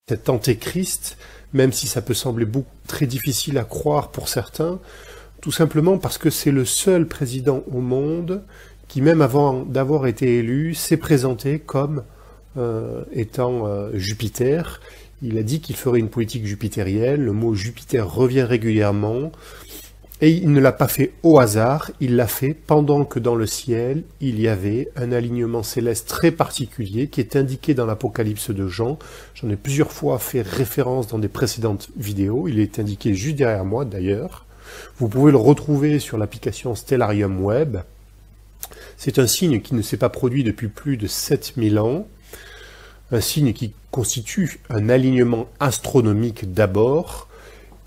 cet antéchrist, même si ça peut sembler très difficile à croire pour certains, tout simplement parce que c'est le seul président au monde qui, même avant d'avoir été élu, s'est présenté comme étant Jupiter. Il a dit qu'il ferait une politique jupitérienne, le mot Jupiter revient régulièrement, et il ne l'a pas fait au hasard, il l'a fait pendant que dans le ciel, il y avait un alignement céleste très particulier qui est indiqué dans l'Apocalypse de Jean. J'en ai plusieurs fois fait référence dans des précédentes vidéos, il est indiqué juste derrière moi d'ailleurs. Vous pouvez le retrouver sur l'application Stellarium Web. C'est un signe qui ne s'est pas produit depuis plus de 7000 ans. Un signe qui constitue un alignement astronomique d'abord,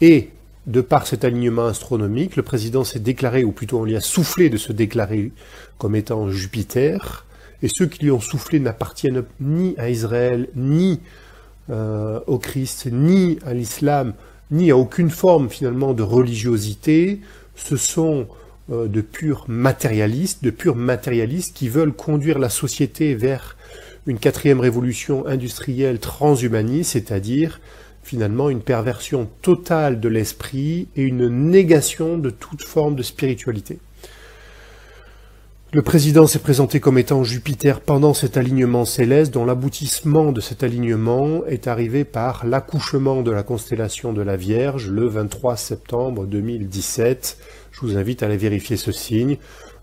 et de par cet alignement astronomique, le président s'est déclaré, ou plutôt on lui a soufflé de se déclarer comme étant Jupiter, et ceux qui lui ont soufflé n'appartiennent ni à Israël, ni au Christ, ni à l'islam, ni à aucune forme finalement de religiosité. Ce sont de purs matérialistes qui veulent conduire la société vers une 4e révolution industrielle transhumaniste, c'est-à-dire finalement une perversion totale de l'esprit et une négation de toute forme de spiritualité. Le président s'est présenté comme étant Jupiter pendant cet alignement céleste, dont l'aboutissement de cet alignement est arrivé par l'accouchement de la constellation de la Vierge le 23 septembre 2017. Je vous invite à aller vérifier ce signe.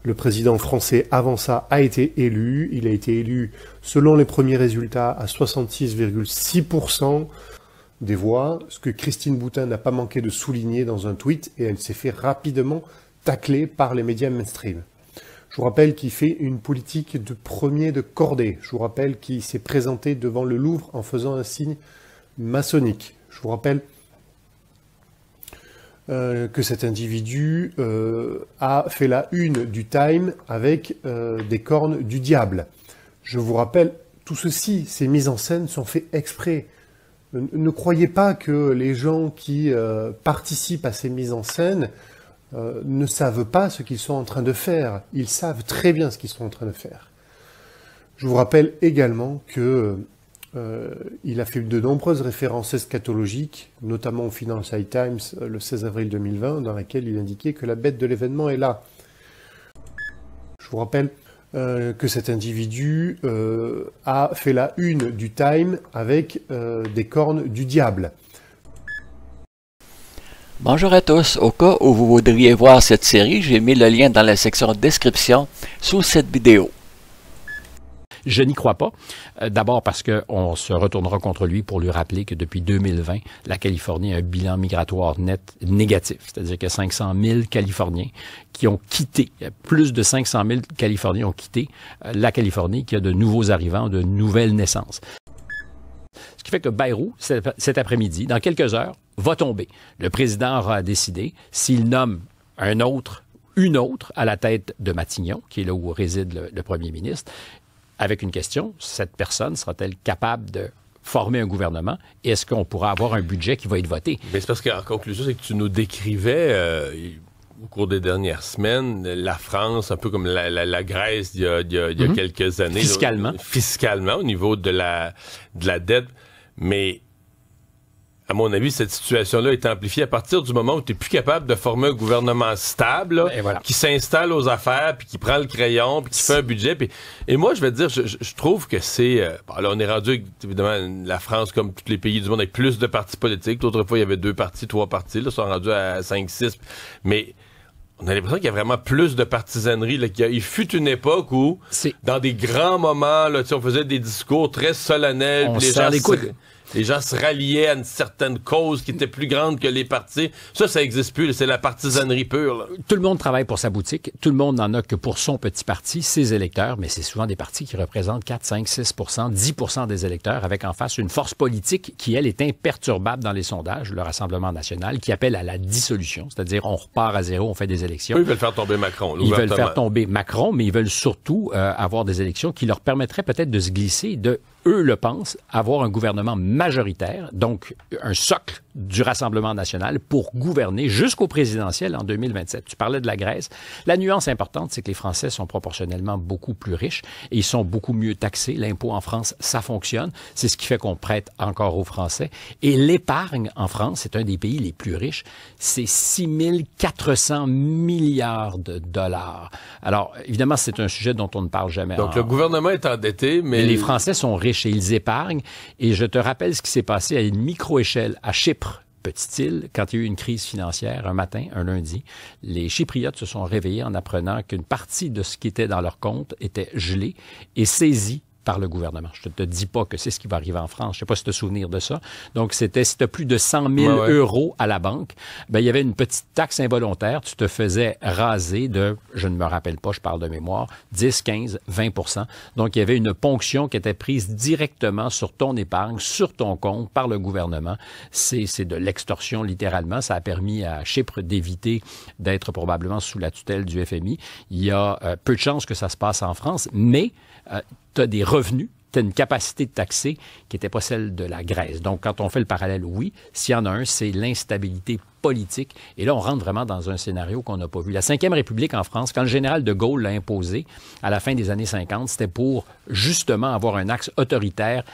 Le président français, avant ça, a été élu. Il a été élu, selon les premiers résultats, à 66,6% des voix, ce que Christine Boutin n'a pas manqué de souligner dans un tweet, et elle s'est fait rapidement tacler par les médias mainstream. Je vous rappelle qu'il fait une politique de premier de cordée. Je vous rappelle qu'il s'est présenté devant le Louvre en faisant un signe maçonnique. Je vous rappelle que cet individu a fait la une du Time avec des cornes du diable. Je vous rappelle, tout ceci, ces mises en scène sont faites exprès. Ne croyez pas que les gens qui participent à ces mises en scène ne savent pas ce qu'ils sont en train de faire. Ils savent très bien ce qu'ils sont en train de faire. Je vous rappelle également que il a fait de nombreuses références eschatologiques, notamment au Financial Times le 16 avril 2020, dans laquelle il indiquait que la bête de l'événement est là. Je vous rappelle que cet individu a fait la une du Time avec des cornes du diable. Bonjour à tous, au cas où vous voudriez voir cette série, j'ai mis le lien dans la section description sous cette vidéo. Je n'y crois pas. D'abord parce qu'on se retournera contre lui pour lui rappeler que depuis 2020, la Californie a un bilan migratoire net négatif. C'est-à-dire qu'il y a 500 000 Californiens qui ont quitté, plus de 500 000 Californiens ont quitté la Californie, qui a de nouveaux arrivants, de nouvelles naissances. Ce qui fait que Bayrou, cet après-midi, dans quelques heures, va tomber. Le président aura décidé s'il nomme une autre à la tête de Matignon, qui est là où réside le premier ministre, avec une question, cette personne sera-t-elle capable de former un gouvernement? Est-ce qu'on pourra avoir un budget qui va être voté? Mais c'est parce qu'en conclusion, c'est que tu nous décrivais au cours des dernières semaines la France un peu comme la Grèce il y a quelques années. Fiscalement, au niveau de la dette. Mais à mon avis, cette situation-là est amplifiée à partir du moment où tu n'es plus capable de former un gouvernement stable, là, voilà, qui s'installe aux affaires, puis qui prend le crayon, puis qui fait un budget. Et moi, je vais te dire, je trouve que c'est... bon, là, on est rendu, évidemment, la France, comme tous les pays du monde, avec plus de partis politiques. Autrefois, il y avait 2 partis, 3 partis. Là, ils sont rendus à 5, 6. Mais on a l'impression qu'il y a vraiment plus de partisanerie. Là, il fut une époque où, dans des grands moments, là, on faisait des discours très solennels. Les gens se ralliaient à une certaine cause qui était plus grande que les partis. Ça n'existe plus. C'est la partisanerie pure. Là. Tout le monde travaille pour sa boutique. Tout le monde n'en a que pour son petit parti, ses électeurs. Mais c'est souvent des partis qui représentent 4, 5, 6 10 des électeurs, avec en face une force politique qui, elle, est imperturbable dans les sondages, le Rassemblement national, qui appelle à la dissolution. C'est-à-dire, on repart à zéro, on fait des élections. Eux, ils veulent faire tomber Macron. Ils veulent faire tomber Macron, mais ils veulent surtout avoir des élections qui leur permettraient peut-être de se glisser eux le pensent, avoir un gouvernement majoritaire, donc un socle du Rassemblement national pour gouverner jusqu'au présidentiel en 2027. Tu parlais de la Grèce. La nuance importante, c'est que les Français sont proportionnellement beaucoup plus riches et ils sont beaucoup mieux taxés. L'impôt en France, ça fonctionne. C'est ce qui fait qu'on prête encore aux Français. Et l'épargne en France, c'est un des pays les plus riches. C'est 6 400 milliards de dollars. Alors, évidemment, c'est un sujet dont on ne parle jamais. Donc, le gouvernement est endetté, mais... Les Français sont riches et ils épargnent. Et je te rappelle ce qui s'est passé à une micro-échelle à Chypre, petite île, quand il y a eu une crise financière, un matin, un lundi, les Chypriotes se sont réveillés en apprenant qu'une partie de ce qui était dans leur compte était gelée et saisie par le gouvernement. Je ne te dis pas que c'est ce qui va arriver en France. Je ne sais pas si tu te souviens de ça. Donc, c'était si tu as plus de 100 000 euros à la banque, ben, il y avait une petite taxe involontaire. Tu te faisais raser de, je ne me rappelle pas, je parle de mémoire, 10, 15, 20 %. Donc, il y avait une ponction qui était prise directement sur ton épargne, sur ton compte, par le gouvernement. C'est de l'extorsion, littéralement. Ça a permis à Chypre d'éviter d'être probablement sous la tutelle du FMI. Il y a peu de chances que ça se passe en France, mais tu as des revenus, tu as une capacité de taxer qui n'était pas celle de la Grèce. Donc, quand on fait le parallèle, oui, s'il y en a un, c'est l'instabilité politique. Et là, on rentre vraiment dans un scénario qu'on n'a pas vu. La Ve République en France, quand le général de Gaulle l'a imposé à la fin des années 50, c'était pour justement avoir un axe autoritaire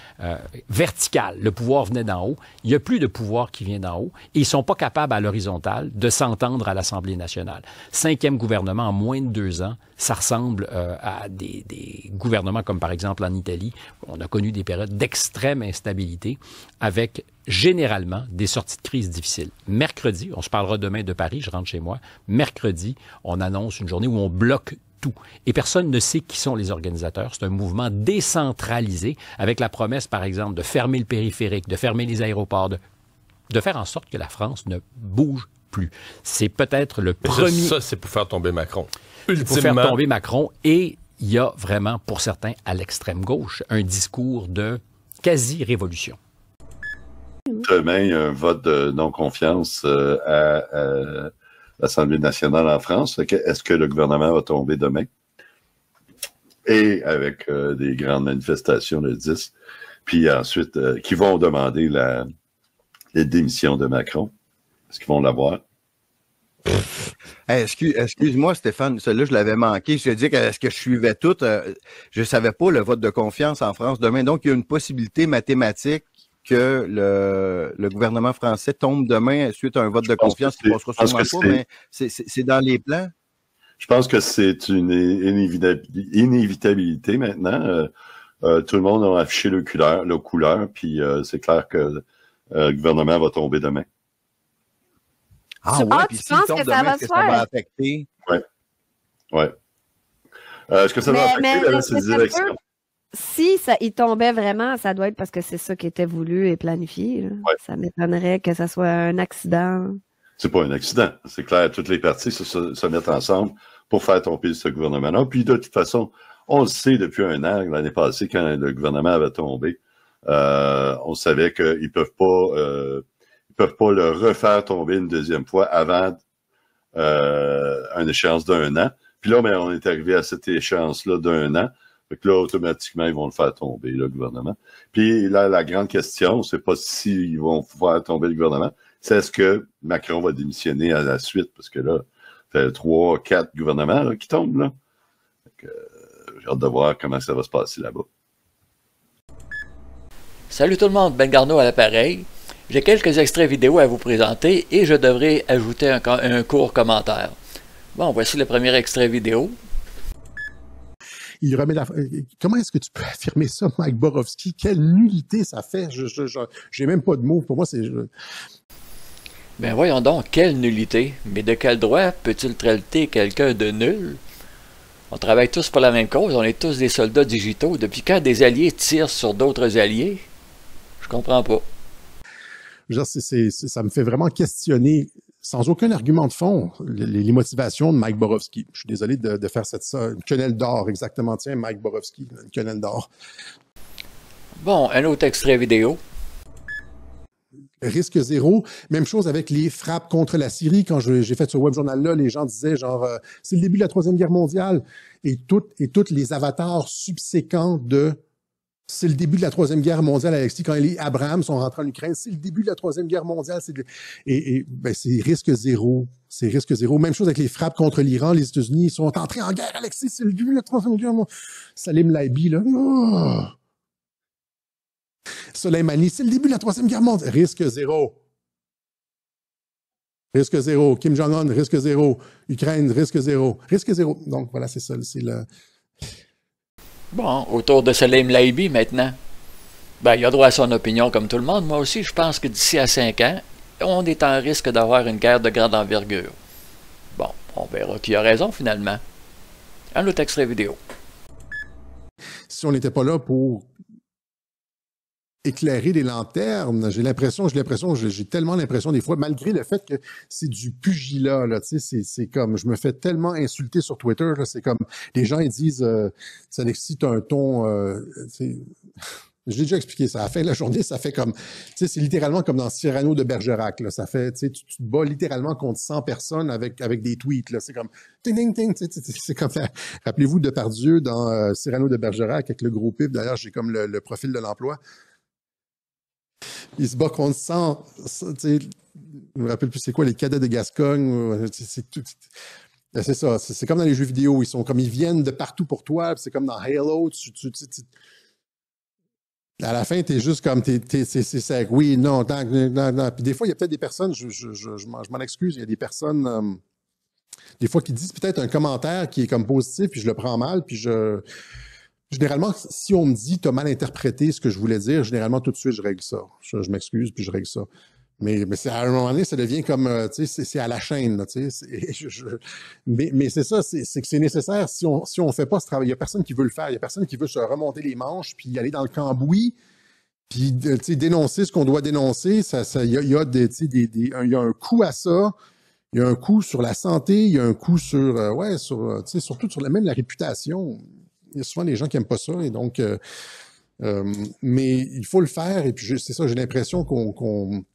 vertical. Le pouvoir venait d'en haut. Il n'y a plus de pouvoir qui vient d'en haut. Et ils ne sont pas capables à l'horizontale de s'entendre à l'Assemblée nationale. 5e gouvernement en moins de 2 ans, ça ressemble à des gouvernements comme par exemple en Italie. On a connu des périodes d'extrême instabilité avec généralement des sorties de crise difficiles. Mercredi, on se parlera demain de Paris, je rentre chez moi. Mercredi, on annonce une journée où on bloque tout. Et personne ne sait qui sont les organisateurs. C'est un mouvement décentralisé avec la promesse, par exemple, de fermer le périphérique, de fermer les aéroports, de faire en sorte que la France ne bouge plus. C'est peut-être le premier... Ça, c'est pour faire tomber Macron. Ultimement... Pour faire tomber Macron. Et il y a vraiment, pour certains, à l'extrême gauche, un discours de quasi-révolution. Demain, un vote de non-confiance à l'Assemblée nationale en France. Est-ce que le gouvernement va tomber demain? Et avec des grandes manifestations le 10. Puis ensuite, qui vont demander la démission de Macron? Est-ce qu'ils vont l'avoir? Hey, excuse-moi, Stéphane, celui-là, je l'avais manqué. Je te dis est-ce que je suivais tout? Je savais pas le vote de confiance en France demain. Donc, il y a une possibilité mathématique que le gouvernement français tombe demain suite à un vote de confiance qui ne passera sûrement pas, mais c'est dans les plans? Je pense que c'est une inévitabilité maintenant. Tout le monde a affiché le couleur, puis c'est clair que le gouvernement va tomber demain. Ah ouais, puis s'il tombe demain, est-ce que ça va affecter? Ouais. Est-ce que ça va affecter ces élections? Si il tombait vraiment, ça doit être parce que c'est ça qui était voulu et planifié. Ouais. Ça m'étonnerait que ça soit un accident. C'est pas un accident. C'est clair, toutes les parties se mettent ensemble pour faire tomber ce gouvernement-là. Puis de toute façon, on le sait depuis un an, l'année passée, quand le gouvernement avait tombé, on savait qu'ils peuvent pas le refaire tomber une deuxième fois avant une échéance d'1 an. Puis là, on est arrivé à cette échéance-là d'1 an. Fait que là, automatiquement, ils vont le faire tomber, le gouvernement. Puis là, la grande question, c'est pas s'ils vont faire tomber le gouvernement, c'est est-ce que Macron va démissionner à la suite? Parce que là, ça fait 3, 4 gouvernements là, qui tombent, là. Fait que, j'ai hâte de voir comment ça va se passer là-bas. Salut tout le monde, Ben Garneau à l'appareil. J'ai quelques extraits vidéo à vous présenter et je devrais ajouter un court commentaire. Bon, voici le premier extrait vidéo. Il remet Comment est-ce que tu peux affirmer ça, Mike Borowski? Quelle nullité ça fait? J'ai même pas de mots. Pour moi, c'est... Ben voyons donc, quelle nullité. Mais de quel droit peut-il traiter quelqu'un de nul? On travaille tous pour la même cause, on est tous des soldats digitaux. Depuis quand des alliés tirent sur d'autres alliés? Je comprends pas. Ça me fait vraiment questionner, sans aucun argument de fond, les motivations de Mike Borowski. Je suis désolé de faire ça, une quenelle d'or, exactement. Tiens, Mike Borowski, une quenelle d'or. Bon, un autre extrait vidéo. Risque zéro. Même chose avec les frappes contre la Syrie. Quand j'ai fait ce web journal-là, les gens disaient genre c'est le début de la Troisième Guerre mondiale. Et toutes les avatars subséquents de C'est le début de la Troisième Guerre mondiale, Alexis, quand les Abrams sont rentrés en Ukraine. C'est le début de la Troisième Guerre mondiale. Ben, c'est risque zéro. C'est risque zéro. Même chose avec les frappes contre l'Iran. Les États-Unis sont entrés en guerre, Alexis. C'est le début de la Troisième Guerre mondiale. Salim Laibi, là. Oh. Soleimani, c'est le début de la Troisième Guerre mondiale. Risque zéro. Risque zéro. Kim Jong-un, risque zéro. Ukraine, risque zéro. Risque zéro. Donc, voilà, c'est ça. C'est le... Bon, autour de Salim Laibi maintenant. Ben, il a droit à son opinion comme tout le monde. Moi aussi, je pense que d'ici à 5 ans, on est en risque d'avoir une guerre de grande envergure. Bon, on verra qui a raison finalement. Un autre extrait vidéo. Si on n'était pas là pour éclairer les lanternes, j'ai tellement l'impression des fois, malgré le fait que c'est du pugilat, là, tu sais, c'est comme, je me fais tellement insulter sur Twitter, là, c'est comme, les gens, ils disent, ça excite un ton, je l'ai déjà expliqué ça. À la fin de la journée, ça fait comme, tu sais, c'est littéralement comme dans Cyrano de Bergerac, là. Ça fait, tu sais, tu te bats littéralement contre 100 personnes avec des tweets, là. C'est comme, ting, ting, ting, c'est comme, rappelez-vous de Depardieu dans Cyrano de Bergerac avec le gros pif. D'ailleurs, j'ai comme le profil de l'emploi. Il se bat contre 100, tu sais, je me rappelle plus c'est quoi, les cadets de Gascogne, c'est ça, c'est comme dans les jeux vidéo, ils viennent de partout pour toi, c'est comme dans Halo, à la fin, t'es juste comme, c'est sec, oui, non, non. Puis des fois, il y a peut-être des personnes, je m'en excuse, il y a des personnes, des fois, qui disent peut-être un commentaire qui est comme positif, puis je le prends mal, puis généralement, si on me dit t'as mal interprété ce que je voulais dire, généralement tout de suite je règle ça. Je m'excuse puis je règle ça. Mais c'est à un moment donné, ça devient comme tu sais, c'est à la chaîne, là, tu sais. Mais c'est ça, c'est que c'est nécessaire. Si on fait pas ce travail, il y a personne qui veut le faire. Il y a personne qui veut se remonter les manches puis aller dans le cambouis puis tu sais dénoncer ce qu'on doit dénoncer. Il y a un coût à ça. Il y a un coût sur la santé. Il y a un coût sur tu sais, surtout sur même la réputation. Il y a souvent des gens qui n'aiment pas ça, et donc, mais il faut le faire, et puis c'est ça, j'ai l'impression au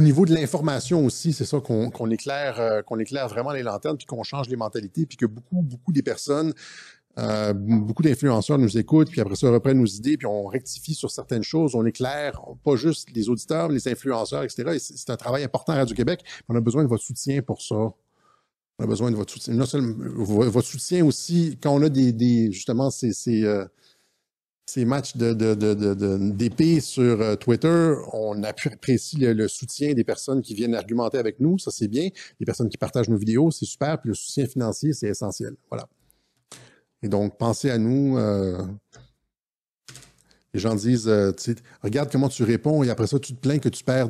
niveau de l'information aussi, c'est ça, qu'on éclaire vraiment les lanternes, puis qu'on change les mentalités, puis que beaucoup des personnes, beaucoup d'influenceurs nous écoutent, puis après ça reprennent nos idées, puis on rectifie sur certaines choses, on éclaire, pas juste les auditeurs, les influenceurs, etc. Et c'est un travail important à Radio-Québec, on a besoin de votre soutien pour ça. On a besoin de votre soutien. Non seulement votre soutien aussi, quand on a justement ces matchs d'épée sur Twitter, on apprécie le soutien des personnes qui viennent argumenter avec nous, ça c'est bien. Les personnes qui partagent nos vidéos, c'est super. Puis le soutien financier, c'est essentiel. Voilà. Et donc, pensez à nous. Les gens disent, regarde comment tu réponds, et après ça, tu te plains que tu perds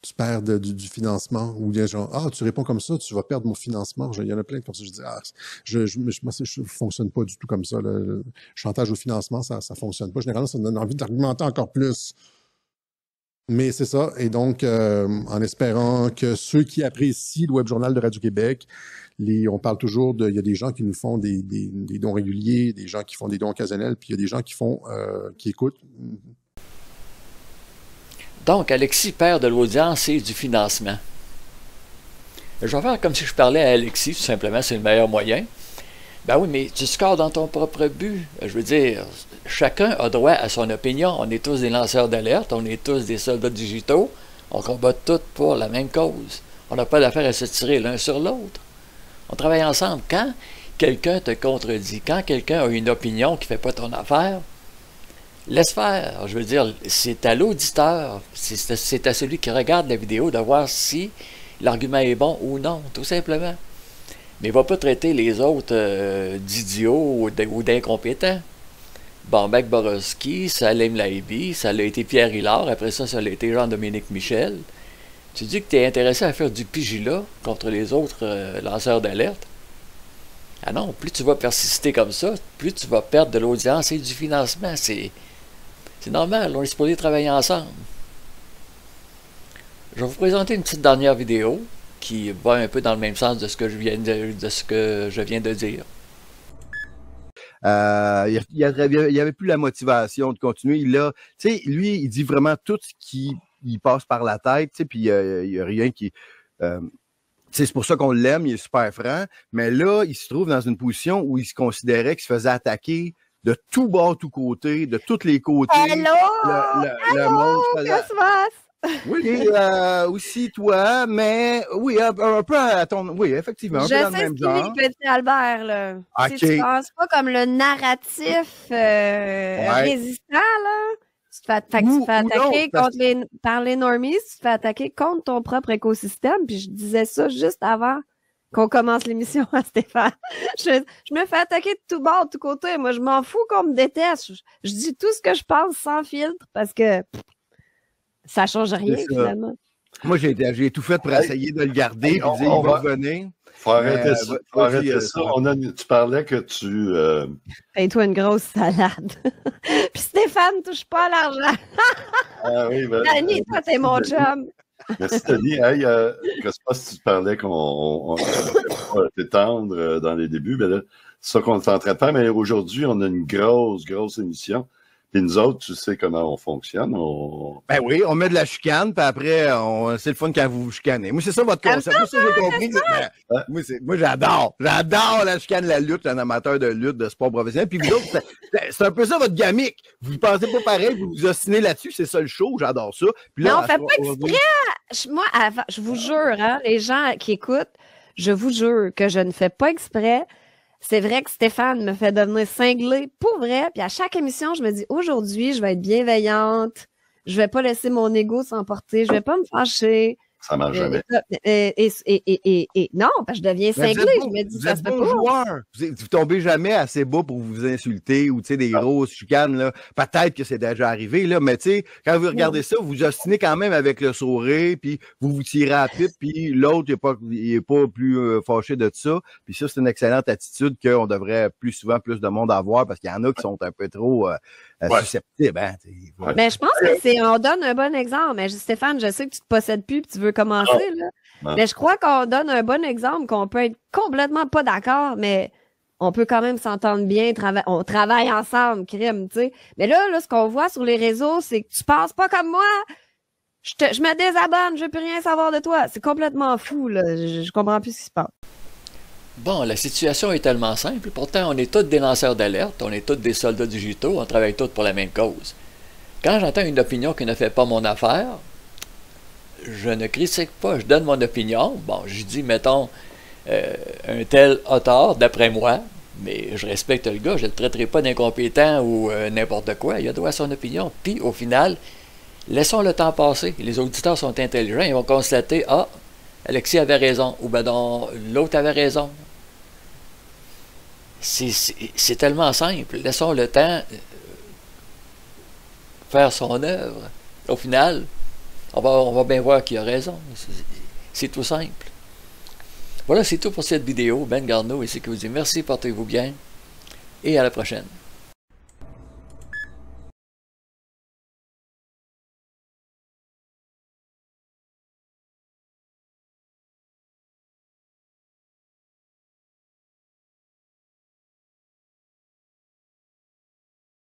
tu perds du financement, ou bien genre, tu réponds comme ça, tu vas perdre mon financement. Il y en a plein comme ça. Je dis, moi, je fonctionne pas du tout comme ça. Le chantage au financement, ça fonctionne pas. Généralement, ça me donne envie d'argumenter encore plus. Mais c'est ça. Et donc, en espérant que ceux qui apprécient le Web Journal de Radio-Québec, on parle toujours il y a des gens qui nous font des dons réguliers, des gens qui font des dons occasionnels, puis il y a des gens qui écoutent. Donc, Alexis perd de l'audience et du financement. Je vais faire comme si je parlais à Alexis, tout simplement, c'est le meilleur moyen. Ben oui, mais tu scores dans ton propre but. Je veux dire, chacun a droit à son opinion. On est tous des lanceurs d'alerte, on est tous des soldats digitaux. On combat tous pour la même cause. On n'a pas d'affaire à se tirer l'un sur l'autre. On travaille ensemble. Quand quelqu'un te contredit, quand quelqu'un a une opinion qui ne fait pas ton affaire, laisse faire. Je veux dire, c'est à l'auditeur, c'est à celui qui regarde la vidéo de voir si l'argument est bon ou non, tout simplement. Mais il ne va pas traiter les autres d'idiots ou d'incompétents. Bombec Borowski, Salim Laibi, ça a été Pierre Hilard, après ça, ça a été Jean-Dominique Michel. Tu dis que tu es intéressé à faire du pigilat contre les autres lanceurs d'alerte? Ah non, plus tu vas persister comme ça, plus tu vas perdre de l'audience et du financement. C'est normal, on est supposé travailler ensemble. Je vais vous présenter une petite dernière vidéo qui va un peu dans le même sens de ce que je viens de dire. Il n'y avait plus la motivation de continuer. Lui, il dit vraiment tout ce qui passe par la tête, puis il n'y a rien qui... c'est pour ça qu'on l'aime, il est super franc, mais là, il se trouve dans une position où il se considérait qu'il se faisait attaquer de tout bord, tout côté, de tous les côtés. Allô? Le monde Qu'est-ce qui se passe? Oui, aussi toi, mais oui, un peu à ton... Oui, effectivement, un peu dans le même genre. Je sais ce petit Albert, là. Okay. Si tu penses pas comme le narratif résistant, là, tu te fais attaquer par les normies, tu te fais attaquer contre ton propre écosystème, puis je disais ça juste avant qu'on commence l'émission à Stéphane. Je me fais attaquer de tout bord, de tout côté. Moi, je m'en fous qu'on me déteste. Je dis tout ce que je pense sans filtre parce que ça change rien, finalement. Moi, j'ai tout fait pour essayer de le garder, puis il va revenir. Faut arrêter ça. Faut arrêter ça. Tu parlais que tu... Fais-toi une grosse salade. Puis Stéphane, touche pas à l'argent. Ah oui, ben... Danny, toi, t'es mon chum. Merci, Denis. Hey, que se passe si tu parlais qu'on était tendre dans les débuts? Ben là, c'est ça qu'on est en train de faire. Mais aujourd'hui, on a une grosse émission. Puis nous autres, tu sais comment on fonctionne. Ben oui, on met de la chicane, puis après, c'est le fun quand vous vous chicanez. Moi, c'est ça votre concept. Moi, ça, j'ai compris. Moi, j'adore la chicane, la lutte, un amateur de lutte, de sport professionnel. Puis vous autres, c'est un peu ça votre gamique. Vous pensez pas pareil, vous vous ostinez là-dessus, c'est ça le show, j'adore ça. Puis là, mais on fait pas exprès. Moi, je vous jure, hein, les gens qui écoutent, je vous jure que je ne fais pas exprès. C'est vrai que Stéphane me fait devenir cinglé pour vrai. Puis à chaque émission, je me dis, aujourd'hui, je vais être bienveillante. Je vais pas laisser mon ego s'emporter. Je vais pas me fâcher. Ça marche jamais. Non, parce que je deviens cinglé. Je me dis, ça se fait pas. Joueur. Vous tombez jamais assez bas pour vous insulter ou, tu sais, des grosses chicanes, là. Peut-être que c'est déjà arrivé, là, mais tu sais, quand vous regardez ça, vous vous ostinez quand même avec le sourire, puis vous vous tirez à la pipe, puis l'autre, il est pas plus fâché de ça. Puis ça, c'est une excellente attitude qu'on devrait plus souvent, plus de monde avoir, parce qu'il y en a qui sont un peu trop susceptibles, hein. Mais je pense que on donne un bon exemple. Mais Stéphane, je sais que tu te possèdes plus, puis tu veux commencer, là. Non. Mais je crois qu'on donne un bon exemple, qu'on peut être complètement pas d'accord, mais on peut quand même s'entendre bien, on travaille ensemble, crime, tu sais. Mais là, ce qu'on voit sur les réseaux, c'est que tu penses pas comme moi. Je me désabonne, je veux plus rien savoir de toi. C'est complètement fou, là. Je comprends plus ce qui se passe. Bon, la situation est tellement simple. Pourtant, on est tous des lanceurs d'alerte, on est tous des soldats digitaux, on travaille tous pour la même cause. Quand j'entends une opinion qui ne fait pas mon affaire, je ne critique pas, je donne mon opinion. Bon, je dis, mettons, un tel a tort, d'après moi, mais je respecte le gars, je ne le traiterai pas d'incompétent ou n'importe quoi. Il a droit à son opinion. Puis, au final, laissons le temps passer. Les auditeurs sont intelligents, ils vont constater, ah, Alexis avait raison, ou ben non, l'autre avait raison. C'est tellement simple. Laissons le temps faire son œuvre. Au final, on va bien voir qui a raison. C'est tout simple. Voilà, c'est tout pour cette vidéo. Ben Garneau ici qui vous dit merci, portez-vous bien et à la prochaine.